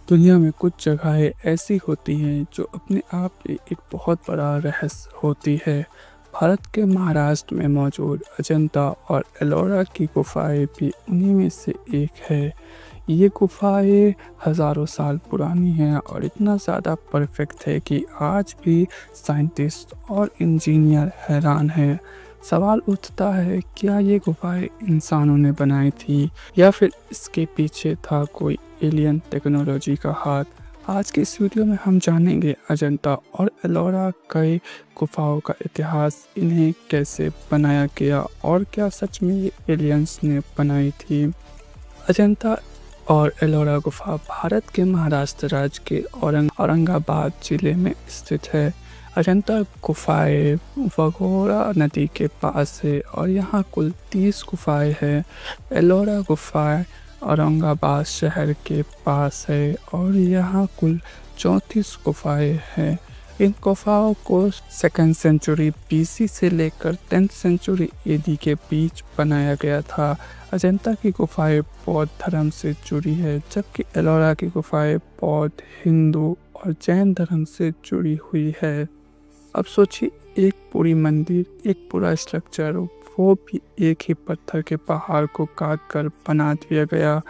दुनिया में कुछ जगहें ऐसी होती हैं जो अपने आप में एक बहुत बड़ा रहस्य होती है। भारत के महाराष्ट्र में मौजूद अजंता और एलोरा की गुफाएं भी उन्हीं में से एक है। ये गुफाएं हज़ारों साल पुरानी हैं और इतना ज़्यादा परफेक्ट है कि आज भी साइंटिस्ट और इंजीनियर हैरान हैं। सवाल उठता है, क्या ये गुफाएं इंसानों ने बनाई थी या फिर इसके पीछे था कोई एलियन टेक्नोलॉजी का हाथ। आज के इस वीडियो में हम जानेंगे अजंता और एलोरा कई गुफाओं का इतिहास, इन्हें कैसे बनाया गया और क्या सच में ये एलियंस ने बनाई थी। अजंता और एलोरा गुफा भारत के महाराष्ट्र राज्य के औरंगाबाद जिले में स्थित है। अजंता गुफाएं वघोरा नदी के पास है और यहाँ कुल 30 गुफाएं हैं। एलोरा गुफाएं औरंगाबाद शहर के पास है और यहाँ कुल 34 गुफाएं हैं। इन गुफाओं को 2nd सेंचुरी BC से लेकर 10th सेंचुरी AD के बीच बनाया गया था। अजंता की गुफाएं बौद्ध धर्म से जुड़ी है, जबकि एलोरा की गुफाएं बौद्ध, हिंदू और जैन धर्म से जुड़ी हुई है। अब सोचिए, एक पूरी मंदिर, एक पूरा स्ट्रक्चर, वो भी एक ही पत्थर के पहाड़ को काट कर बना दिया गया।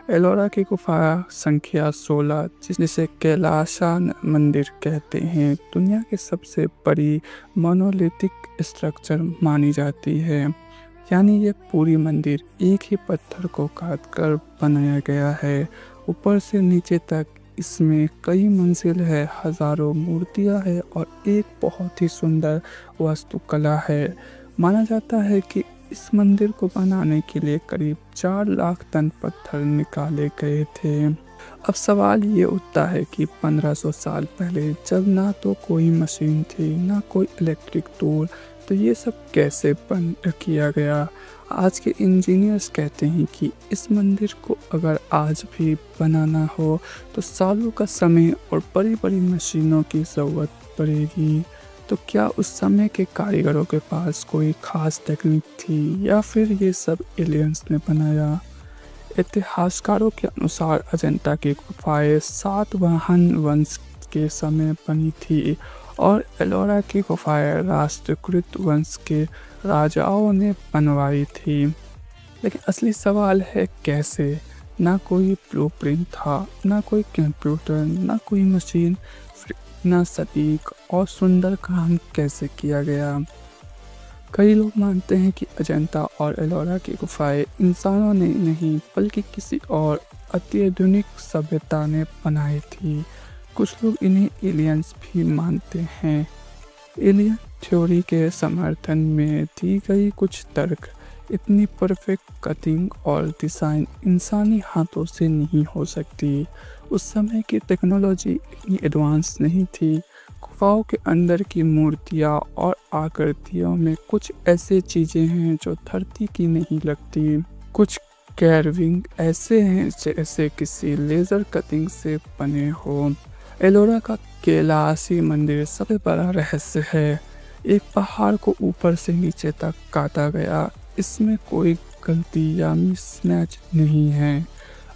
एलोरा की गुफा संख्या 16, जिसे कैलासा मंदिर कहते हैं, दुनिया की सबसे बड़ी मोनोलिथिक स्ट्रक्चर मानी जाती है। यानी ये पूरी मंदिर एक ही पत्थर को काट कर बनाया गया है। ऊपर से नीचे तक इसमें कई मंजिल है, हजारों मूर्तियां है और एक बहुत ही सुंदर वास्तुकला है। माना जाता है कि इस मंदिर को बनाने के लिए करीब 4 लाख टन पत्थर निकाले गए थे। अब सवाल ये उठता है कि 1500 साल पहले, जब ना तो कोई मशीन थी ना कोई इलेक्ट्रिक टूल, तो ये सब कैसे किया गया। आज के इंजीनियर्स कहते हैं कि इस मंदिर को अगर आज भी बनाना हो तो सालों का समय और बड़ी बड़ी मशीनों की ज़रूरत पड़ेगी। तो क्या उस समय के कारीगरों के पास कोई खास टेक्निक थी या फिर ये सब एलियंस ने बनाया। इतिहासकारों के अनुसार अजंता की गुफाएं सातवाहन वंश के समय बनी थी और एलोरा की गुफाएं राष्ट्रकूट वंश के राजाओं ने बनवाई थी। लेकिन असली सवाल है, कैसे। ना कोई ब्लूप्रिंट था, ना कोई कंप्यूटर, ना कोई मशीन, फिर इतना सटीक और सुंदर काम कैसे किया गया। कई लोग मानते हैं कि अजंता और एलोरा की गुफाएं इंसानों ने नहीं बल्कि किसी और अत्याधुनिक सभ्यता ने बनाई थी। कुछ लोग इन्हें एलियंस भी मानते हैं। एलियन थ्योरी के समर्थन में दी गई कुछ तर्क, इतनी परफेक्ट कटिंग और डिज़ाइन इंसानी हाथों से नहीं हो सकती। उस समय की टेक्नोलॉजी इतनी एडवांस नहीं थी। गुफाओं के अंदर की मूर्तियाँ और आकृतियों में कुछ ऐसी चीज़ें हैं जो धरती की नहीं लगती। कुछ कैरविंग ऐसे हैं जैसे किसी लेज़र कटिंग से बने हो। एलोरा का कैलासी मंदिर सबसे बड़ा रहस्य है। एक पहाड़ को ऊपर से नीचे तक काटा गया, इसमें कोई गलती या मिसमैच नहीं है।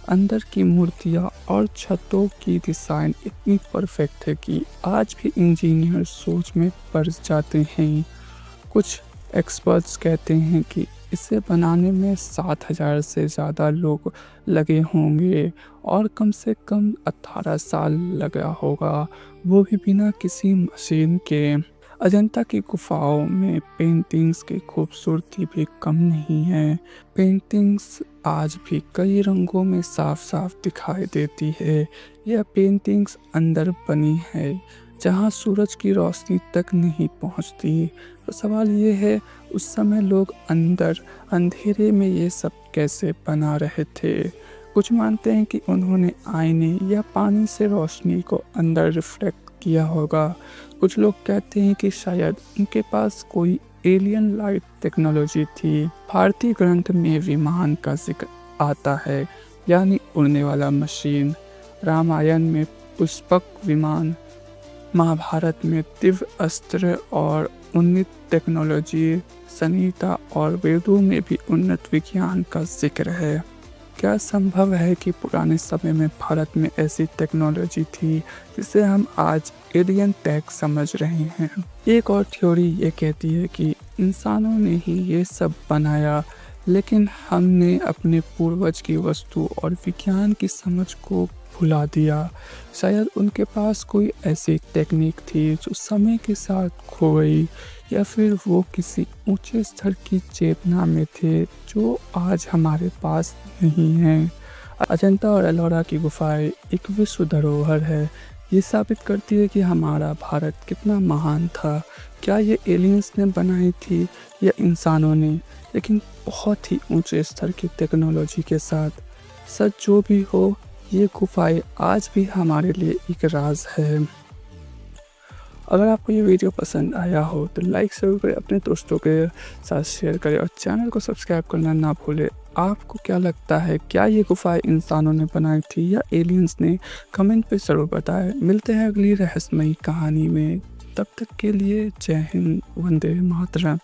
अंदर की मूर्तियाँ और छतों की डिज़ाइन इतनी परफेक्ट है कि आज भी इंजीनियर सोच में पड़ जाते हैं। कुछ एक्सपर्ट्स कहते हैं कि इसे बनाने में 7000 से ज़्यादा लोग लगे होंगे और कम से कम 18 साल लगा होगा, वो भी बिना किसी मशीन के। अजंता की गुफाओं में पेंटिंग्स की खूबसूरती भी कम नहीं है। पेंटिंग्स आज भी कई रंगों में साफ साफ दिखाई देती है। यह पेंटिंग्स अंदर बनी है जहाँ सूरज की रोशनी तक नहीं पहुँचती। तो सवाल ये है, उस समय लोग अंदर अंधेरे में ये सब कैसे बना रहे थे। कुछ मानते हैं कि उन्होंने आईने या पानी से रोशनी को अंदर रिफ्लेक्ट किया होगा। कुछ लोग कहते हैं कि शायद उनके पास कोई एलियन लाइट टेक्नोलॉजी थी। भारतीय ग्रंथ में विमान का जिक्र आता है, यानी उड़ने वाला मशीन। रामायण में पुष्पक विमान, महाभारत में दिव्य अस्त्र और उन्नत टेक्नोलॉजी, संहिता और वेदों में भी उन्नत विज्ञान का जिक्र है। क्या संभव है कि पुराने समय में भारत में ऐसी टेक्नोलॉजी थी जिसे हम आज एलियन टेक समझ रहे हैं? एक और थ्योरी ये कहती है कि इंसानों ने ही ये सब बनाया, लेकिन हमने अपने पूर्वज की वस्तु और विज्ञान की समझ को भुला दिया। शायद उनके पास कोई ऐसी टेक्निक थी जो समय के साथ खो गई, या फिर वो किसी ऊंचे स्तर की चेतना में थे जो आज हमारे पास नहीं है। अजंता और एलोरा की गुफाएं एक विश्व धरोहर है। ये साबित करती है कि हमारा भारत कितना महान था। क्या ये एलियंस ने बनाई थी या इंसानों ने, लेकिन बहुत ही ऊंचे स्तर की टेक्नोलॉजी के साथ। सच जो भी हो, ये गुफाएं आज भी हमारे लिए एक राज है। अगर आपको ये वीडियो पसंद आया हो तो लाइक ज़रूर करें, अपने दोस्तों के साथ शेयर करें और चैनल को सब्सक्राइब करना ना भूलें। आपको क्या लगता है, क्या ये गुफाएं इंसानों ने बनाई थी या एलियंस ने? कमेंट पे ज़रूर बताएं। मिलते हैं अगली रहस्यमयी कहानी में। तब तक के लिए जय हिंद, वंदे मातरम।